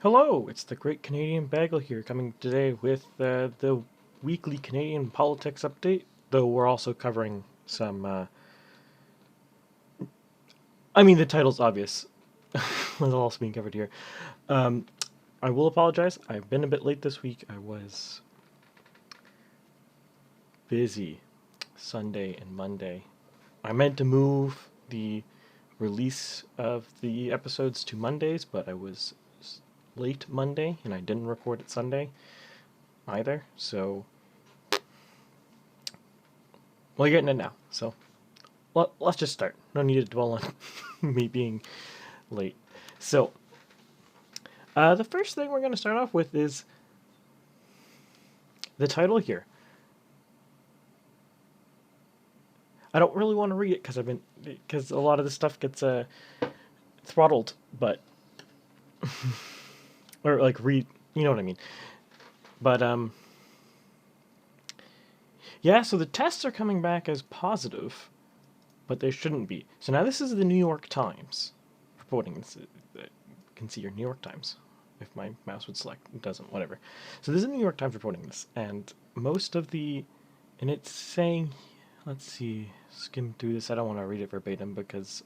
Hello, it's the Great Canadian Bagel here, coming today with the weekly Canadian politics update. Though we're also covering some. The title's obvious. What's also being covered here. Um, I will apologize. I've been a bit late this week. I was busy Sunday and Monday. I meant to move the release of the episodes to Mondays, but I was late Monday and I didn't record it Sunday either. So, well, you're getting it now. So, let's just start. No need to dwell on me being late. So, the first thing we're going to start off with is the title here. I don't really want to read it because a lot of this stuff gets throttled, but or like read, you know what I mean. But yeah. So the tests are coming back as positive, but they shouldn't be. So now this is the New York Times reporting this. You can see your New York Times. If my mouse would select, it doesn't, whatever. So this is the New York Times reporting this, and and it's saying, let's see, skim through this. I don't want to read it verbatim because,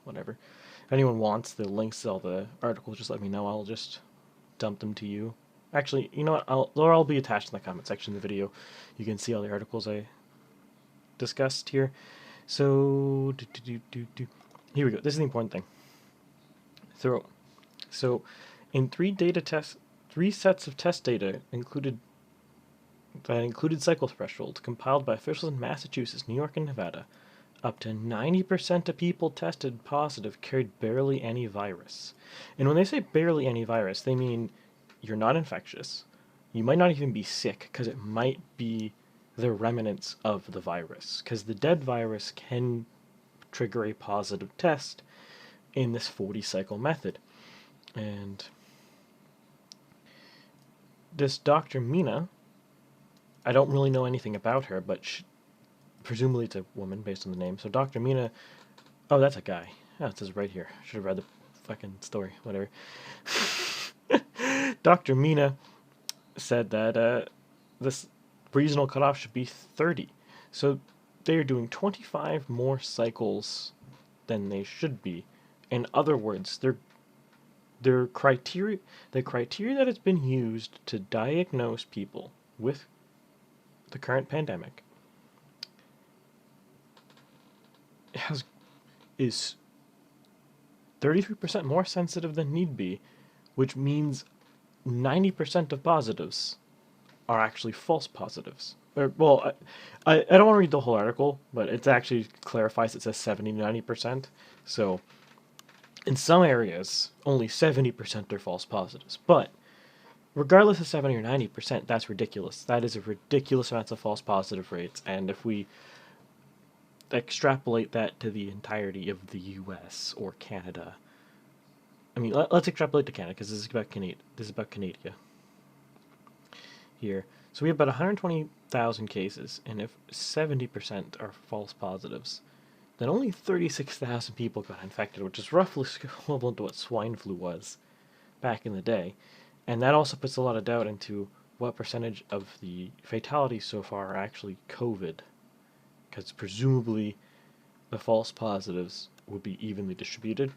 whatever. If anyone wants the links to all the articles, just let me know. I'll just dump them to you. Actually, you know what? They'll all be attached in the comment section of the video. You can see all the articles I discussed here. So, here we go. This is the important thing. So, in three sets of test data included cycle thresholds compiled by officials in Massachusetts, New York, and Nevada, up to 90% of people tested positive carried barely any virus. And when they say barely any virus, they mean you're not infectious. You might not even be sick because it might be the remnants of the virus. Because the dead virus can trigger a positive test in this 40 cycle method. And this Dr. Mina, I don't really know anything about her, but presumably it's a woman based on the name. So Dr. Mina, oh, that's a guy. Oh, it says right here. Should have read the fucking story, whatever. Dr. Mina said that this regional cutoff should be 30. So they are doing 25 more cycles than they should be. In other words, the criteria that has been used to diagnose people with the current pandemic is 33% more sensitive than need be, which means 90% of positives are actually false positives. I don't want to read the whole article, but it actually clarifies. It says 70 to 90%. So in some areas, only 70% are false positives. But regardless of 70 or 90%, that's ridiculous. That is a ridiculous amount of false positive rates. And if we extrapolate that to the entirety of the US or Canada, let's extrapolate to Canada because this is about Canada here. So we have about 120,000 cases, and if 70% are false positives, then only 36,000 people got infected, which is roughly equivalent to what swine flu was back in the day. And that also puts a lot of doubt into what percentage of the fatalities so far are actually COVID, because presumably the false positives would be evenly distributed.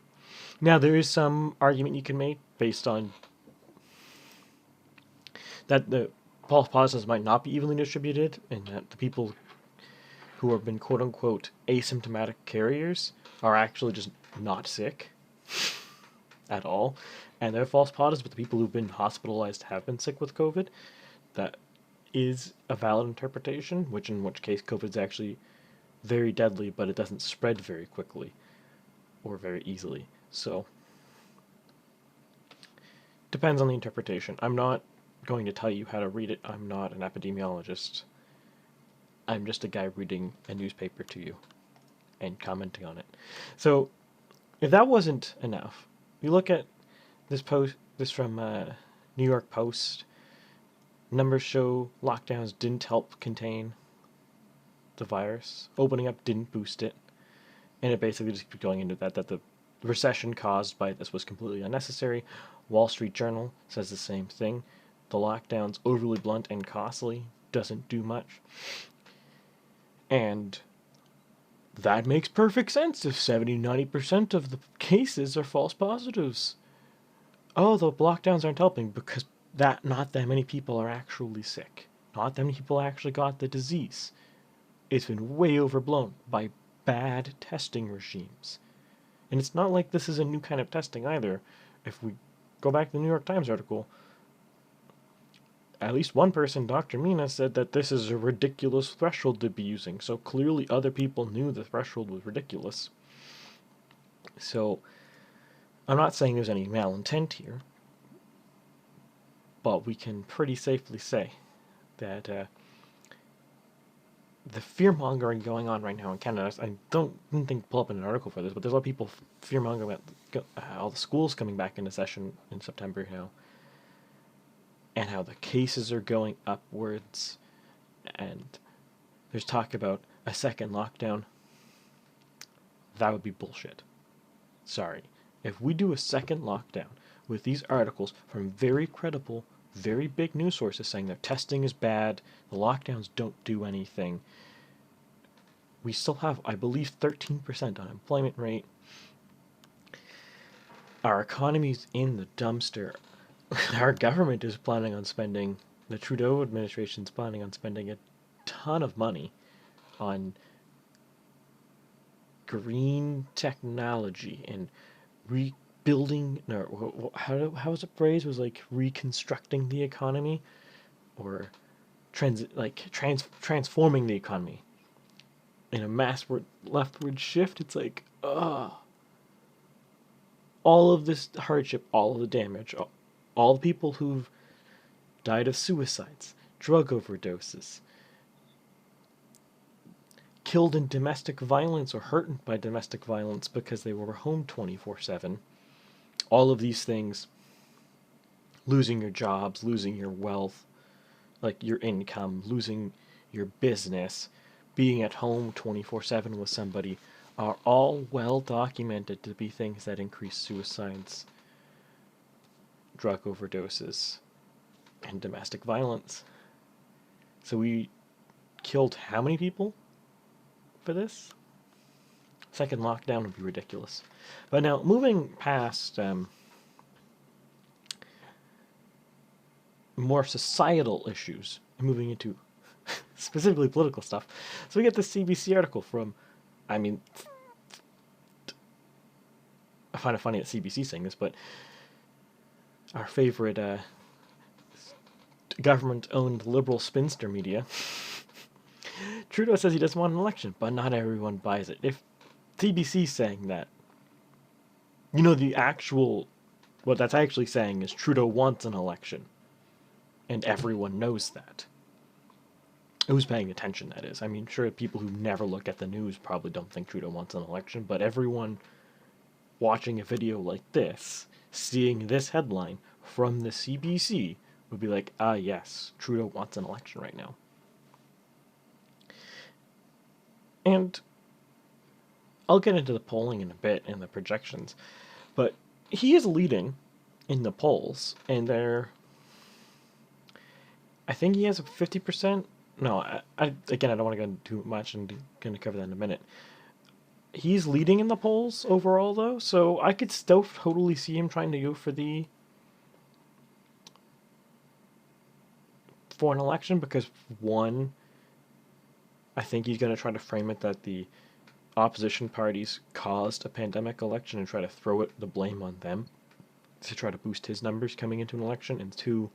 Now, there is some argument you can make based on that the false positives might not be evenly distributed, and that the people who have been quote-unquote asymptomatic carriers are actually just not sick at all, and they're false positives, but the people who've been hospitalized have been sick with COVID. That is a valid interpretation, in which case COVID is actually very deadly, but it doesn't spread very quickly or very easily. So, depends on the interpretation. I'm not going to tell you how to read it. I'm not an epidemiologist. I'm just a guy reading a newspaper to you and commenting on it. So, if that wasn't enough, you look at this from New York Post. Numbers show lockdowns didn't help contain the virus. Opening up didn't boost it. And it basically just keeps going into that the recession caused by this was completely unnecessary. Wall Street Journal says the same thing. The lockdown's overly blunt and costly, doesn't do much. And that makes perfect sense if 70-90% of the cases are false positives. Oh, the lockdowns aren't helping because not that many people are actually sick. Not that many people actually got the disease. It's been way overblown by bad testing regimes. And it's not like this is a new kind of testing either. If we go back to the New York Times article, at least one person, Dr. Mina, said that this is a ridiculous threshold to be using. So clearly other people knew the threshold was ridiculous. So I'm not saying there's any malintent here, but we can pretty safely say that the fear-mongering going on right now in Canada, I didn't think pull up an article for this, but there's a lot of people fear-mongering about all the schools coming back into session in September now, and how the cases are going upwards, and there's talk about a second lockdown. That would be bullshit. Sorry. If we do a second lockdown with these articles from very credible, very big news sources saying their testing is bad, the lockdowns don't do anything, we still have, I believe, 13% unemployment rate. Our economy's in the dumpster. Our government is planning on spending, the Trudeau administration's planning on spending a ton of money on green technology and rebuilding, no, how was it phrased? It was like reconstructing the economy, or transforming the economy in a massward leftward shift. It's like, all of this hardship, all of the damage, all the people who've died of suicides, drug overdoses, killed in domestic violence or hurt by domestic violence because they were home 24/7. All of these things, losing your jobs, losing your wealth, like your income, losing your business, being at home 24/7 with somebody, are all well documented to be things that increase suicides, drug overdoses, and domestic violence. So we killed how many people for this? Second lockdown would be ridiculous. But now, moving past more societal issues, and moving into specifically political stuff. So we get this CBC article from, I find it funny that CBC saying this, but our favorite government-owned liberal spinster media. Trudeau says he doesn't want an election, but not everyone buys it. If CBC's saying that, what that's actually saying is Trudeau wants an election, and everyone knows that. Who's paying attention, that is. I mean, sure, people who never look at the news probably don't think Trudeau wants an election, but everyone watching a video like this, seeing this headline from the CBC, would be like, yes, Trudeau wants an election right now. And I'll get into the polling in a bit and the projections, but he is leading in the polls, and I think he has a 50%. No, I don't want to go into too much, and going to cover that in a minute. He's leading in the polls overall, though, so I could still totally see him trying to go for an election, because one, I think he's going to try to frame it that the opposition parties caused a pandemic election and try to throw the blame on them to try to boost his numbers coming into an election. And two,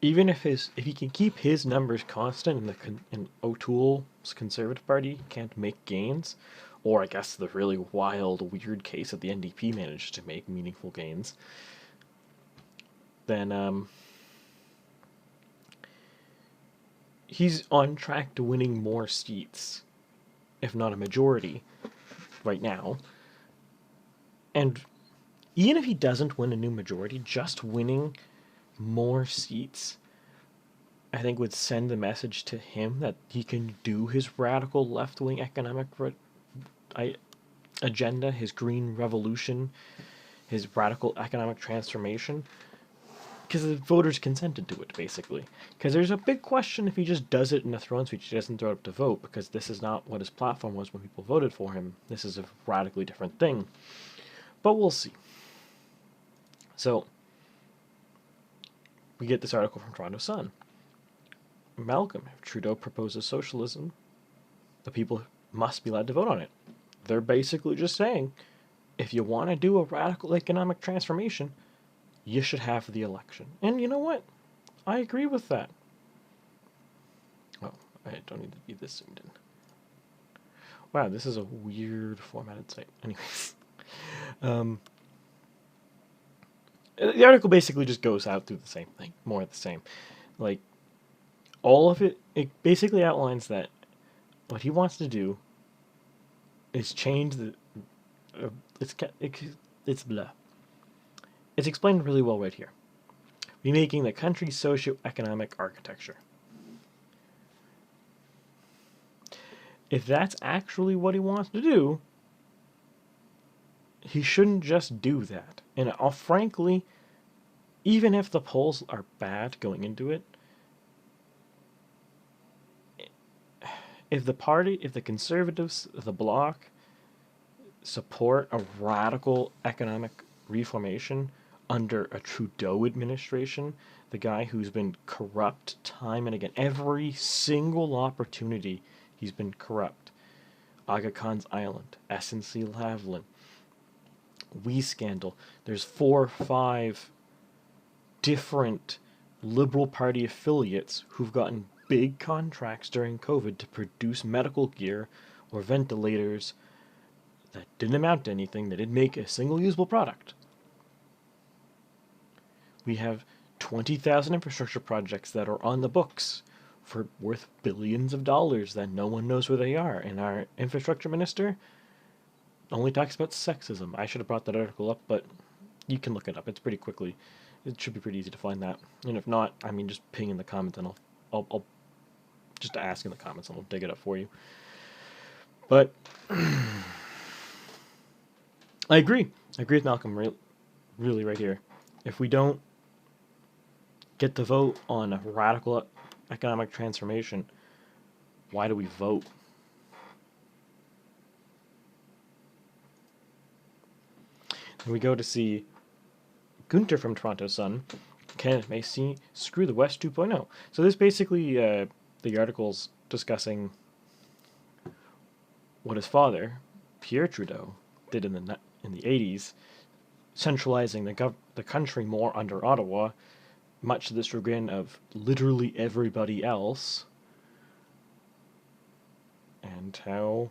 even if he can keep his numbers constant and O'Toole's Conservative Party can't make gains, or I guess the really wild, weird case that the NDP managed to make meaningful gains, then he's on track to winning more seats, if not a majority, right now. And even if he doesn't win a new majority, just winning more seats, I think, would send the message to him that he can do his radical left-wing economic agenda, his green revolution, his radical economic transformation, because the voters consented to it, basically. Because there's a big question if he just does it in a throne speech, he doesn't throw it up to vote, because this is not what his platform was when people voted for him. This is a radically different thing. But we'll see. So, we get this article from Toronto Sun. Malcolm, if Trudeau proposes socialism, the people must be allowed to vote on it. They're basically just saying, if you want to do a radical economic transformation, you should have the election. And you know what? I agree with that. Oh, I don't need to be this zoomed in. Wow, this is a weird formatted site. Anyways. The article basically just goes out through the same thing. More of the same. Like, all of it basically outlines that what he wants to do is change the... it's blah. It's explained really well right here. Remaking the country's socio-economic architecture. If that's actually what he wants to do, he shouldn't just do that. And frankly, even if the polls are bad going into it, if the Conservatives, the Bloc, support a radical economic reformation under a Trudeau administration, the guy who's been corrupt time and again, every single opportunity he's been corrupt. Aga Khan's Island, SNC Lavalin, Wee Scandal. There's 4 or 5 different Liberal Party affiliates who've gotten big contracts during COVID to produce medical gear or ventilators that didn't amount to anything. They didn't make a single usable product. We have 20,000 infrastructure projects that are on the books for worth billions of dollars that no one knows where they are. And our infrastructure minister only talks about sexism. I should have brought that article up, but you can look it up. It's pretty quickly. It should be pretty easy to find that. And if not, I mean, just ping in the comments and I'll just ask in the comments and I'll dig it up for you. But I agree. I agree with Malcolm really right here. If we don't get the vote on a radical economic transformation, why do we vote? And we go to see Gunter from Toronto Sun. Canada may see screw the West 2.0. So this basically, the article's discussing what his father, Pierre Trudeau, did in the 80s, centralizing the country more under Ottawa, much to the chagrin of literally everybody else, and how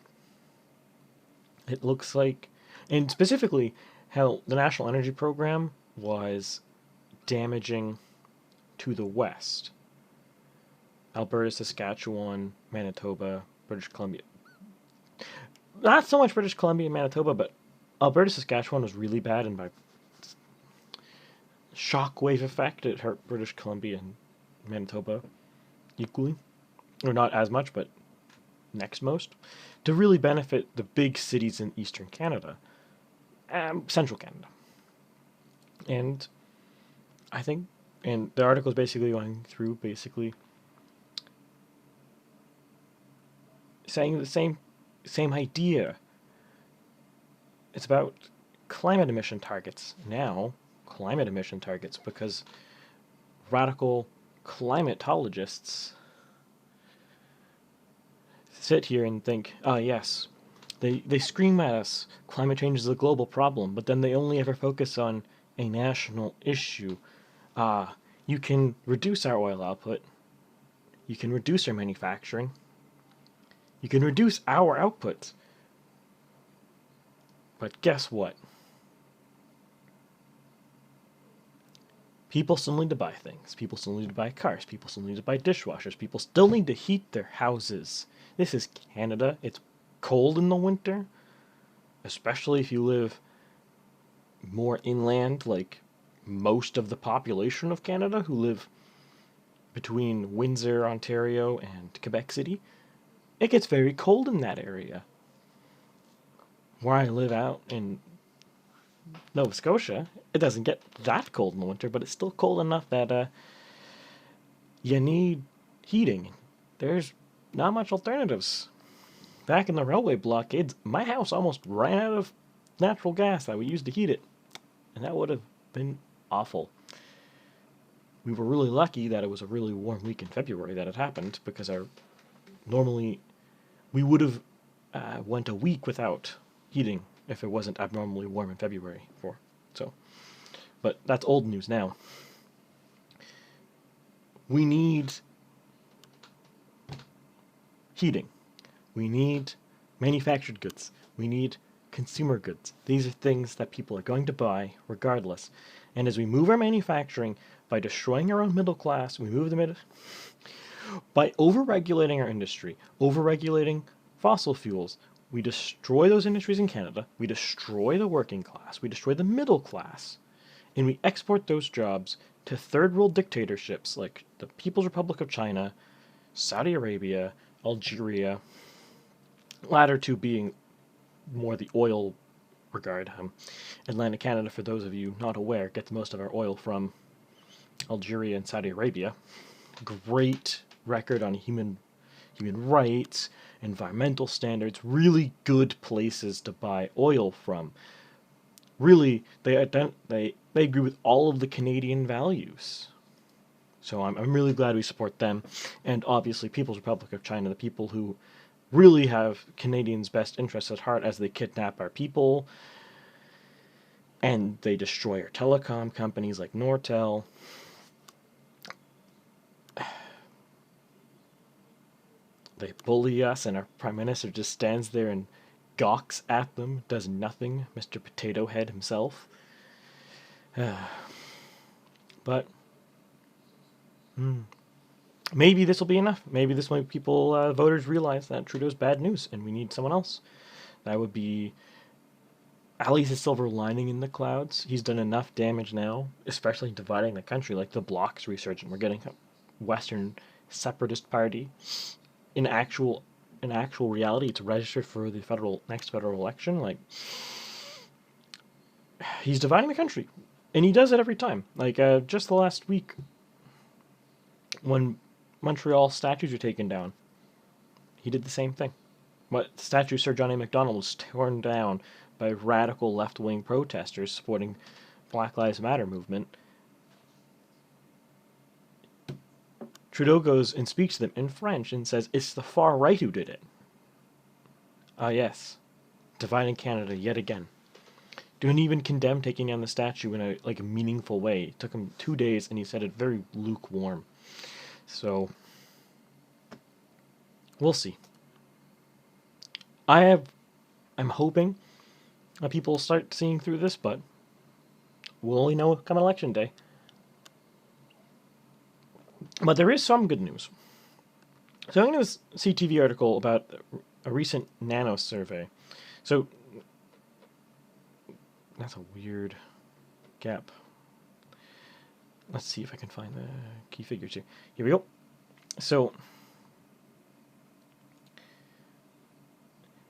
it looks like, and specifically how the National Energy Program was damaging to the West. Alberta, Saskatchewan, Manitoba, British Columbia. Not so much British Columbia and Manitoba, but Alberta, Saskatchewan was really bad, and by shockwave effect, it hurt British Columbia and Manitoba equally. Or not as much, but next most. To really benefit the big cities in Eastern Canada. Central Canada. And I think, and the article is basically going through, saying the same idea. It's about climate emission targets. Now, climate emission targets, because radical climatologists sit here and think, yes, they scream at us, climate change is a global problem, but then they only ever focus on a national issue. You can reduce our oil output, you can reduce our manufacturing, you can reduce our output, but guess what? People still need to buy things. People still need to buy cars. People still need to buy dishwashers. People still need to heat their houses. This is Canada. It's cold in the winter, especially if you live more inland, like most of the population of Canada who live between Windsor, Ontario, and Quebec City. It gets very cold in that area. where I live out in Nova Scotia, it doesn't get that cold in the winter, but it's still cold enough that you need heating. There's not much alternatives. Back in the railway blockades, my house almost ran out of natural gas that we used to heat it, and that would have been awful. We were really lucky that it was a really warm week in February that it happened, because normally we would have went a week without heating if it wasn't abnormally warm in February. But that's old news now. We need heating. We need manufactured goods. We need consumer goods. These are things that people are going to buy regardless. And as we move our manufacturing by destroying our own middle class, we move the middle by overregulating our industry, overregulating fossil fuels. We destroy those industries in Canada. We destroy the working class. We destroy the middle class. And we export those jobs to third world dictatorships like the People's Republic of China, Saudi Arabia, Algeria, latter two being more the oil regard. Atlantic Canada, for those of you not aware, gets most of our oil from Algeria and Saudi Arabia. Great record on human rights, environmental standards, really good places to buy oil from. Really, they agree with all of the Canadian values. So I'm really glad we support them. And obviously, People's Republic of China, the people who really have Canadians' best interests at heart as they kidnap our people and they destroy our telecom companies like Nortel. They bully us, and our Prime Minister just stands there and gawks at them, does nothing, Mr. Potato Head himself. But maybe this will be enough. Maybe this will make people, voters, realize that Trudeau's bad news and we need someone else. That would be at least a silver lining in the clouds. He's done enough damage now, especially dividing the country. Like the Bloc's resurgent. We're getting a Western separatist party. In actual reality, it's registered for the next federal election. Like, he's dividing the country, and he does it every time. Like just the last week, when Montreal statues were taken down, he did the same thing. But the statue of Sir John A. Macdonald was torn down by radical left-wing protesters supporting Black Lives Matter movement. Trudeau goes and speaks to them in French and says it's the far right who did it. Ah, yes. Dividing Canada yet again. Didn't even condemn taking down the statue in a meaningful way. It took him 2 days, and he said it very lukewarm. So, we'll see. I'm hoping that people start seeing through this, but we'll only know come election day. But there is some good news. So I'm going to CTV article about a recent nano survey. So that's a weird gap. Let's see if I can find the key figures here. Here we go. So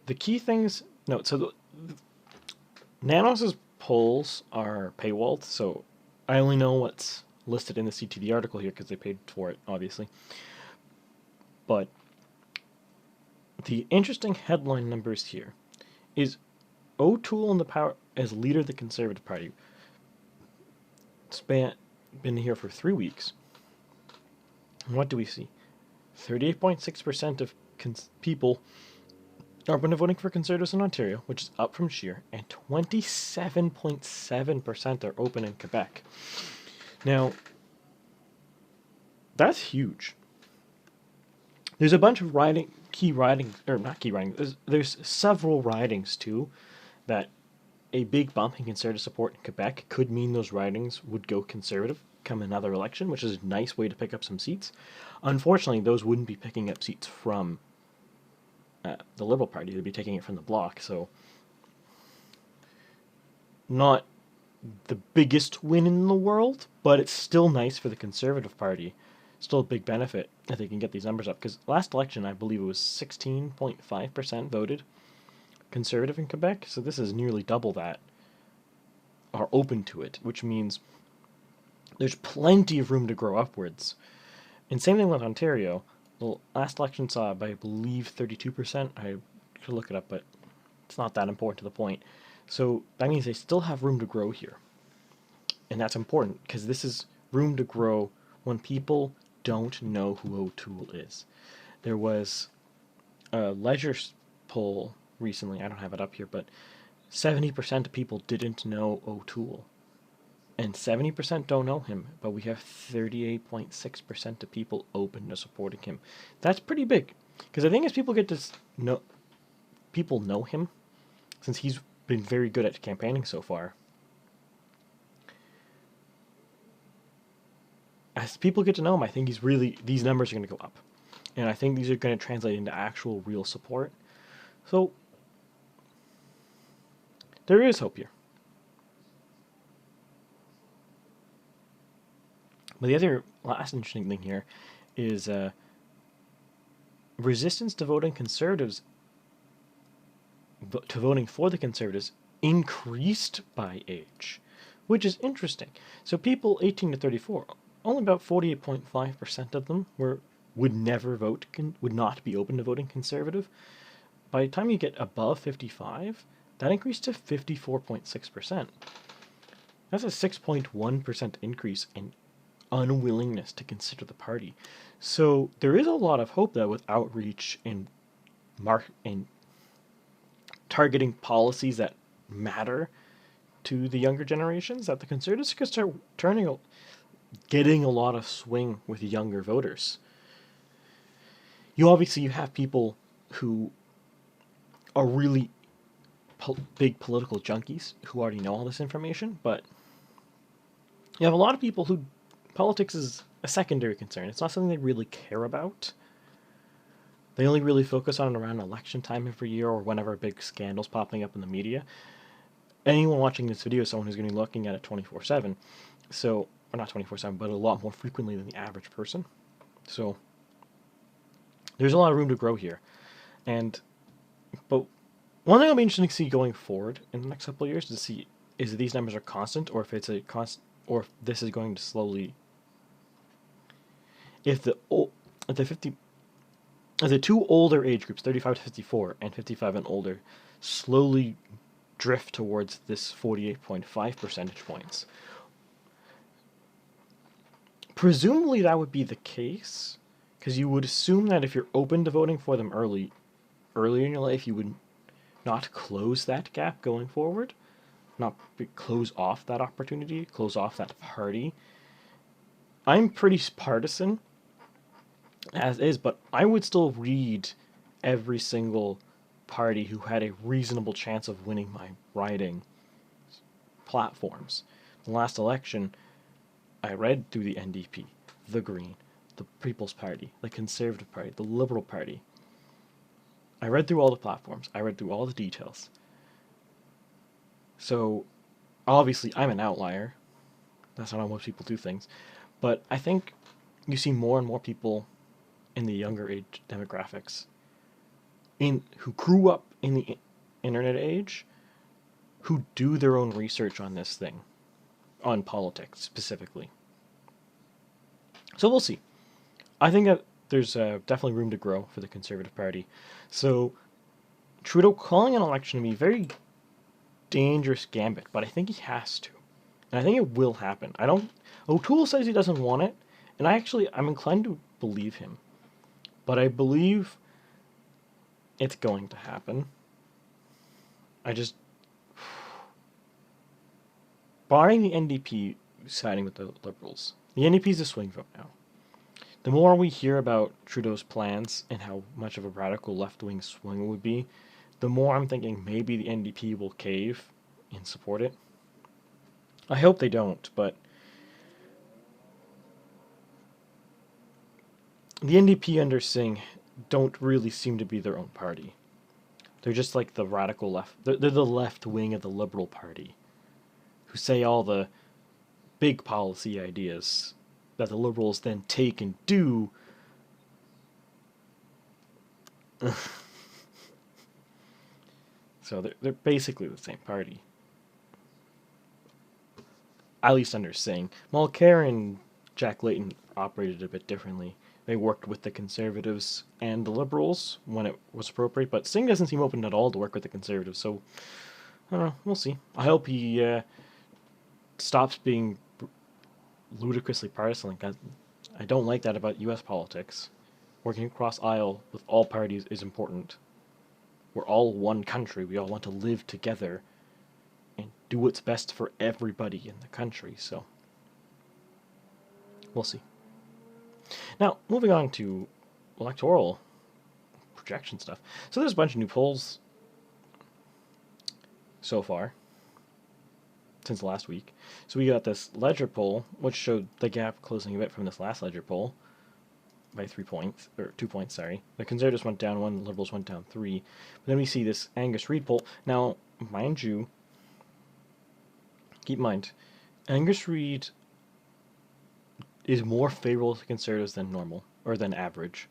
the key things. No, so the Nanos' polls are paywalled, so I only know what's listed in the CTV article here because they paid for it, obviously. But the interesting headline numbers here is O'Toole in the power as leader of the Conservative Party. Been here for 3 weeks. And what do we see? 38.6% of people are voting for Conservatives in Ontario, which is up from Scheer, and 27.7% are open in Quebec. Now, that's huge. There's a bunch of there's several ridings, too, that a big bump in Conservative support in Quebec could mean those ridings would go Conservative come another election, which is a nice way to pick up some seats. Unfortunately, those wouldn't be picking up seats from the Liberal Party. They'd be taking it from the Bloc, so not the biggest win in the world, but it's still nice for the Conservative Party. Still a big benefit if they can get these numbers up, because last election I believe it was 16.5% voted conservative in Quebec, so this is nearly double that, are open to it, which means there's plenty of room to grow upwards. And same thing with Ontario. The last election saw, by I believe, 32%. I could look it up, but it's not that important to the point. So that means they still have room to grow here. And that's important, because this is room to grow when people don't know who O'Toole is. There was a leisure poll recently, I don't have it up here, but 70% of people didn't know O'Toole. And 70% don't know him, but we have 38.6% of people open to supporting him. That's pretty big, because I think as people get to know, people know him, since he's been very good at campaigning so far. As people get to know him, I think these numbers are going to go up. And I think these are going to translate into actual real support. So, there is hope here. But the other last interesting thing here is resistance to voting Conservatives, to voting for the Conservatives, increased by age, which is interesting. So people 18 to 34, only about 48.5% of them would never vote, would not be open to voting Conservative. By the time you get above 55, that increased to 54.6%. That's a 6.1% increase in unwillingness to consider the party. So there is a lot of hope that with outreach and targeting policies that matter to the younger generations, that the Conservatives could start getting a lot of swing with younger voters. You have people who are really big political junkies who already know all this information, but you have a lot of people who politics is a secondary concern. It's not something they really care about. They only really focus on it around election time every year or whenever a big scandal's popping up in the media. Anyone watching this video is someone who's going to be looking at it 24/7. So, or not 24/7, but a lot more frequently than the average person. So, there's a lot of room to grow here. But one thing I'll be interested to see going forward in the next couple of years is to see if these numbers are constant, or if it's a constant, or if this is going to slowly. If the two older age groups, 35 to 54 and 55 and older, slowly drift towards this 48.5 percentage points. Presumably that would be the case, because you would assume that if you're open to voting for them early in your life, you would not close that gap going forward, not close off that opportunity, close off that party. I'm pretty partisan, as is, but I would still read every single party who had a reasonable chance of winning my riding platforms. The last election, I read through the NDP, the Green, the People's Party, the Conservative Party, the Liberal Party. I read through all the platforms. I read through all the details. So, obviously, I'm an outlier. That's not how most people do things. But I think you see more and more people in the younger age demographics who grew up in the internet age, who do their own research on this thing, on politics specifically. So we'll see. I think that there's definitely room to grow for the Conservative Party. So Trudeau calling an election to be a very dangerous gambit, but I think he has to. And I think it will happen. O'Toole says he doesn't want it, and I'm inclined to believe him. But I believe it's going to happen. Barring the NDP siding with the Liberals, the NDP is a swing vote now. The more we hear about Trudeau's plans and how much of a radical left-wing swing it would be, the more I'm thinking maybe the NDP will cave and support it. I hope they don't, but the NDP under Singh don't really seem to be their own party. They're just like the radical left. They're the left wing of the Liberal Party, who say all the big policy ideas that the Liberals then take and do. So they're basically the same party. At least under Singh. Mulcair and Jack Layton operated a bit differently. They worked with the Conservatives and the Liberals when it was appropriate, but Singh doesn't seem open at all to work with the Conservatives, so I don't know. We'll see. I hope he stops being ludicrously partisan. Like I don't like that about U.S. politics. Working across aisle with all parties is important. We're all one country. We all want to live together and do what's best for everybody in the country. So we'll see. Now, moving on to electoral projection stuff. So there's a bunch of new polls so far since last week. So we got this Ledger poll, which showed the gap closing a bit from this last Ledger poll by 3 points, or 2 points, sorry. The Conservatives went down 1, the Liberals went down 3. But then we see this Angus Reid poll. Now, mind you, keep in mind, Angus Reid is more favorable to Conservatives than normal, or than average.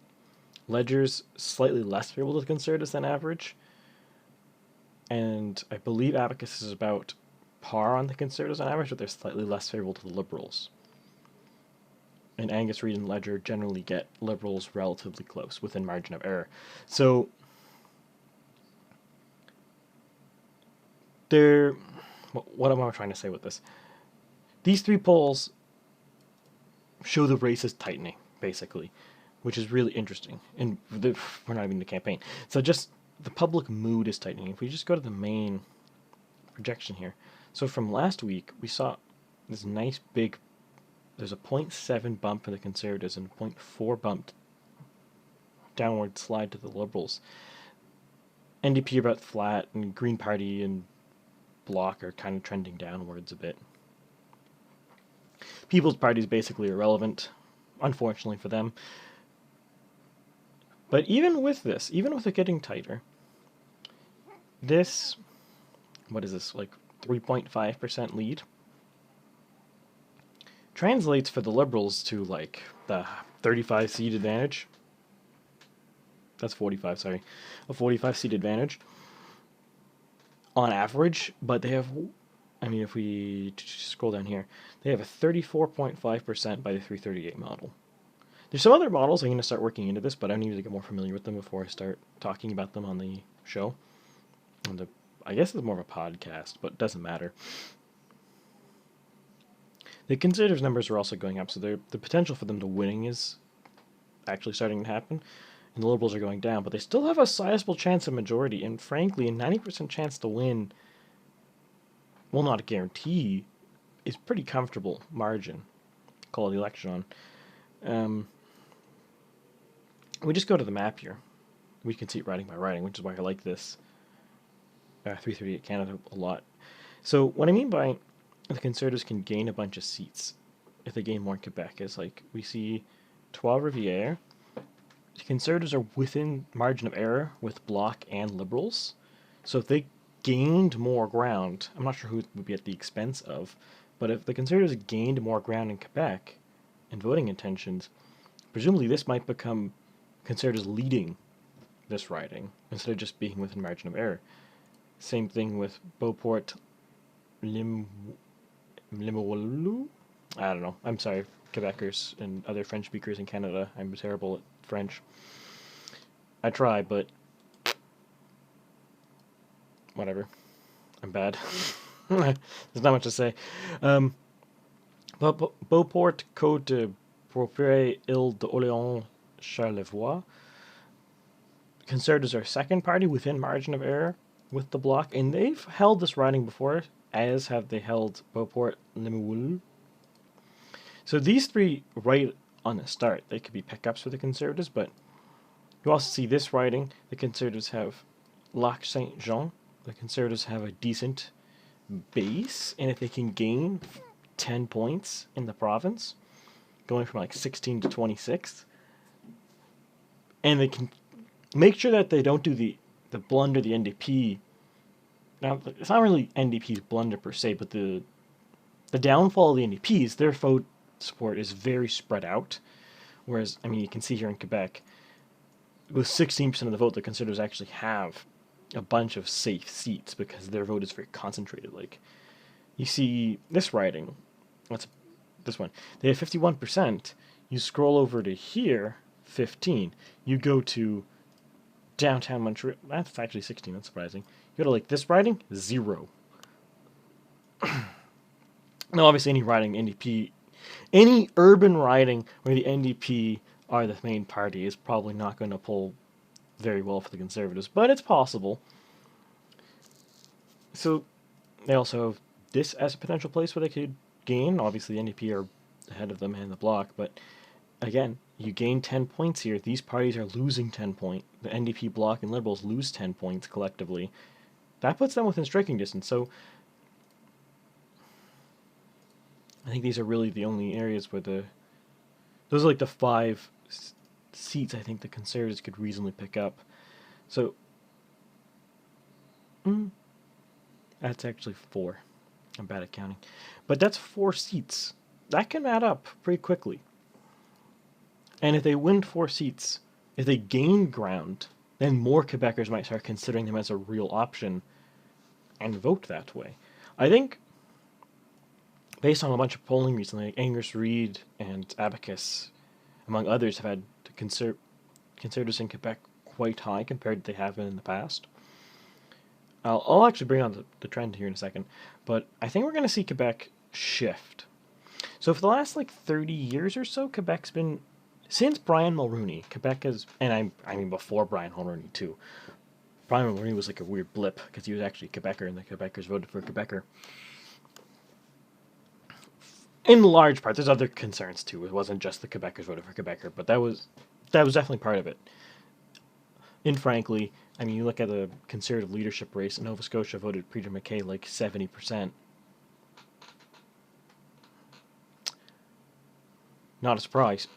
Ledger's slightly less favorable to the Conservatives than average. And I believe Abacus is about par on the Conservatives on average, but they're slightly less favorable to the Liberals. And Angus Reid and Ledger generally get Liberals relatively close, within margin of error. So what am I trying to say with this? These 3 polls show the race is tightening, basically, which is really interesting. And we're not even in the campaign. So just the public mood is tightening. If we just go to the main projection here. So from last week, we saw this nice big, there's a 0.7 bump for the Conservatives and a 0.4 bump downward slide to the Liberals. NDP are about flat, and Green Party and Bloc are kind of trending downwards a bit. People's Party is basically irrelevant, unfortunately for them. But even with this, even with it getting tighter, this, what is this, like 3.5% lead, translates for the Liberals to like the 35 seat advantage. That's 45, sorry. A 45 seat advantage on average, but they have, I mean, if we scroll down here, they have a 34.5% by the 338 model. There's some other models I'm going to start working into this, but I need to get more familiar with them before I start talking about them on the show. And I guess it's more of a podcast, but it doesn't matter. The Conservatives' numbers are also going up, so the potential for them to winning is actually starting to happen, and the Liberals are going down, but they still have a sizable chance of majority, and frankly, a 90% chance to win, well, not a guarantee, is pretty comfortable margin. Call the election on. We just go to the map here. We can see it riding by riding, which is why I like this 338 Canada a lot. So what I mean by the Conservatives can gain a bunch of seats if they gain more in Quebec is like we see Trois-Rivières. The Conservatives are within margin of error with Bloc and Liberals. So if they gained more ground, I'm not sure who it would be at the expense of, but if the Conservatives gained more ground in Quebec in voting intentions, presumably this might become Conservatives leading this riding instead of just being within margin of error. Same thing with Beauport, Limoilou? I don't know. I'm sorry, Quebecers and other French speakers in Canada. I'm terrible at French. I try, but whatever. I'm bad. There's not much to say. Beauport, Côte de Beaupré, Ile d'Orléans, Charlevoix. Conservatives are second party within margin of error with the Bloc, and they've held this riding before, as have they held Beauport, Limoilou. So these 3 right on the start, they could be pickups for the Conservatives, but you also see this riding. The Conservatives have Lac Saint-Jean. The Conservatives have a decent base, and if they can gain 10 points in the province, going from like 16 to 26, and they can make sure that they don't do the blunder the NDP. Now, it's not really NDP's blunder per se, but the downfall of the NDP is their vote support is very spread out. Whereas, I mean, you can see here in Quebec, with 16% of the vote, the Conservatives actually have a bunch of safe seats because their vote is very concentrated. Like, you see this riding, that's this one. They have 51%. You scroll over to here, 15. You go to downtown Montreal. That's actually 16. That's surprising. You go to like this riding, 0. Now, obviously, any riding NDP, any urban riding where the NDP are the main party is probably not going to pull very well for the Conservatives, but it's possible. So they also have this as a potential place where they could gain. Obviously, the NDP are ahead of them in the bloc, but again, you gain 10 points here. These parties are losing 10 points. The NDP bloc and Liberals lose 10 points collectively. That puts them within striking distance. So I think these are really the only areas where those are like the 5 seats I think the Conservatives could reasonably pick up. So that's actually 4. I'm bad at counting. But that's 4 seats. That can add up pretty quickly. And if they win 4 seats, if they gain ground, then more Quebecers might start considering them as a real option and vote that way. I think, based on a bunch of polling recently, like Angus Reid and Abacus, among others, have had Conservatives in Quebec quite high compared to they have been in the past. I'll actually bring on the trend here in a second, but I think we're going to see Quebec shift. So for the last 30 years or so, Quebec's been, since Brian Mulroney, Quebec has, and I mean before Brian Mulroney too. Brian Mulroney was like a weird blip because he was actually a Quebecer and the Quebecers voted for a Quebecer. In large part, there's other concerns too. It wasn't just the Quebecers voted for Quebecer, but that was definitely part of it. And frankly, I mean, you look at the Conservative leadership race, Nova Scotia voted Peter MacKay 70%. Not a surprise.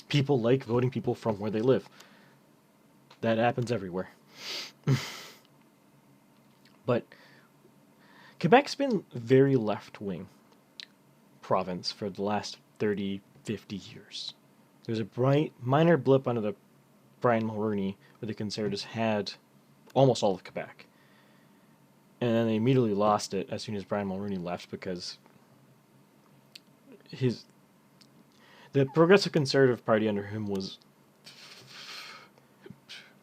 People like voting people from where they live. That happens everywhere. But Quebec's been very left-wing province for the last 30, 50 years. There's a minor blip under the Brian Mulroney where the Conservatives had almost all of Quebec. And then they immediately lost it as soon as Brian Mulroney left because the Progressive Conservative Party under him was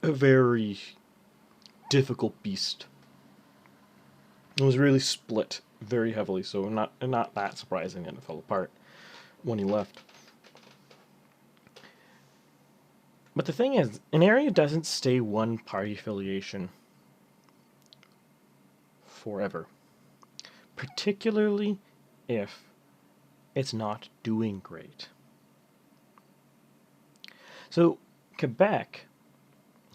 a very difficult beast. It was really split very heavily, so not that surprising that it fell apart when he left. But the thing is, an area doesn't stay one party affiliation forever, particularly if it's not doing great. So Quebec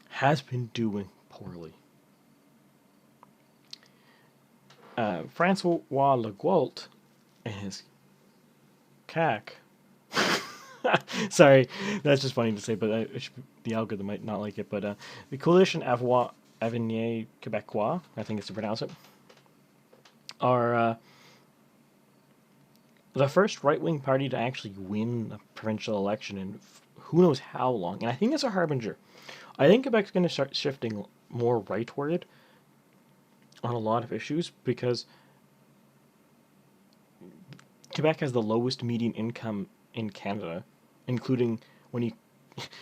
has been doing poorly. Francois Legault and his CAC. Sorry, that's just funny to say, but the algorithm might not like it. But the Coalition Avenir Québécois, I think it's to pronounce it, are the first right-wing party to actually win a provincial election in who knows how long. And I think it's a harbinger. I think Quebec's going to start shifting more rightward on a lot of issues because Quebec has the lowest median income in Canada, including and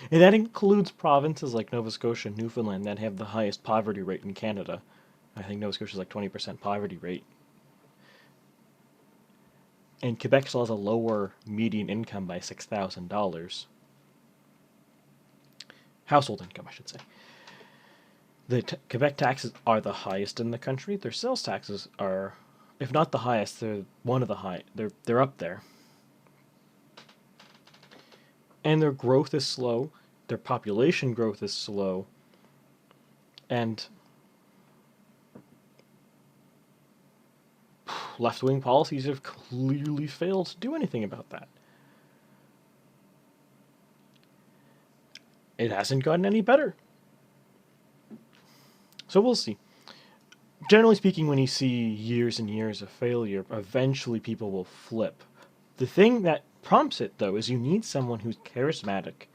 that includes provinces like Nova Scotia and Newfoundland that have the highest poverty rate in Canada. I think Nova Scotia is 20% poverty rate. And Quebec still has a lower median income by $6,000. Household income, I should say. The Quebec taxes are the highest in the country. Their sales taxes are, if not the highest, they're one of the high. They're up there. And their growth is slow. Their population growth is slow. And left-wing policies have clearly failed to do anything about that. It hasn't gotten any better. So we'll see. Generally speaking, when you see years and years of failure, eventually people will flip. The thing that prompts it, though, is you need someone who's charismatic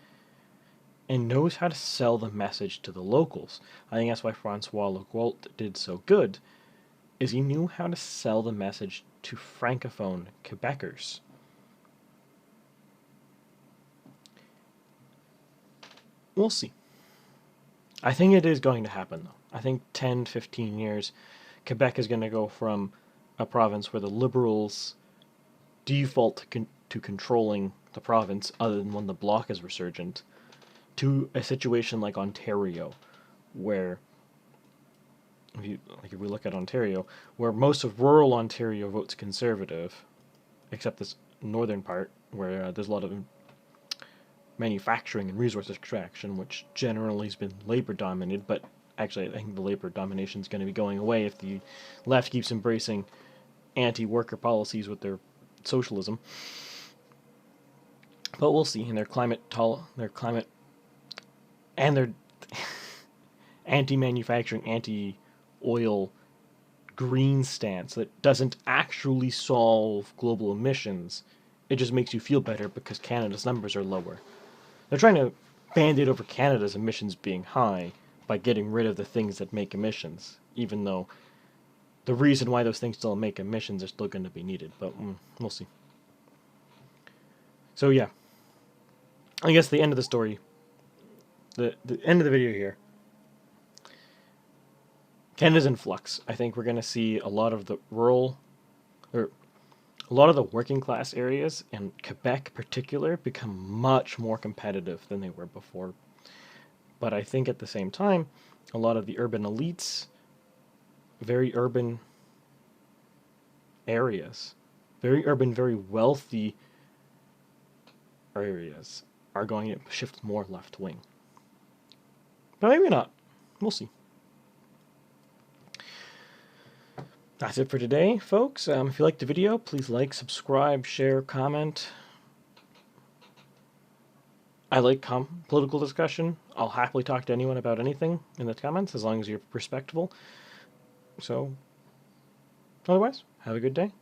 and knows how to sell the message to the locals. I think that's why Francois Legault did so good, is he knew how to sell the message to Francophone Quebecers. We'll see. I think it is going to happen, though. I think 10, 15 years, Quebec is going to go from a province where the Liberals default to controlling the province, other than when the Bloc is resurgent, to a situation like Ontario, where, if we look at Ontario, where most of rural Ontario votes Conservative, except this northern part, where there's a lot of manufacturing and resource extraction, which generally has been labor dominated, but actually I think the labor domination is going to be going away if the left keeps embracing anti-worker policies with their socialism. But we'll see. And their climate and their anti-manufacturing, anti-oil green stance that doesn't actually solve global emissions. It just makes you feel better because Canada's numbers are lower. They're trying to band-aid over Canada's emissions being high by getting rid of the things that make emissions, even though the reason why those things still make emissions are still going to be needed. But we'll see. So yeah, I guess the end of the story, the end of the video here, Canada's in flux. I think we're going to see a lot of the rural, or a lot of the working class areas, and Quebec in particular, become much more competitive than they were before. But I think at the same time, a lot of the urban elites, very urban areas, very urban, very wealthy areas, are going to shift more left wing. But maybe not. We'll see. That's it for today, folks. If you liked the video, please like, subscribe, share, comment. I like political discussion. I'll happily talk to anyone about anything in the comments, as long as you're respectful. So, otherwise, have a good day.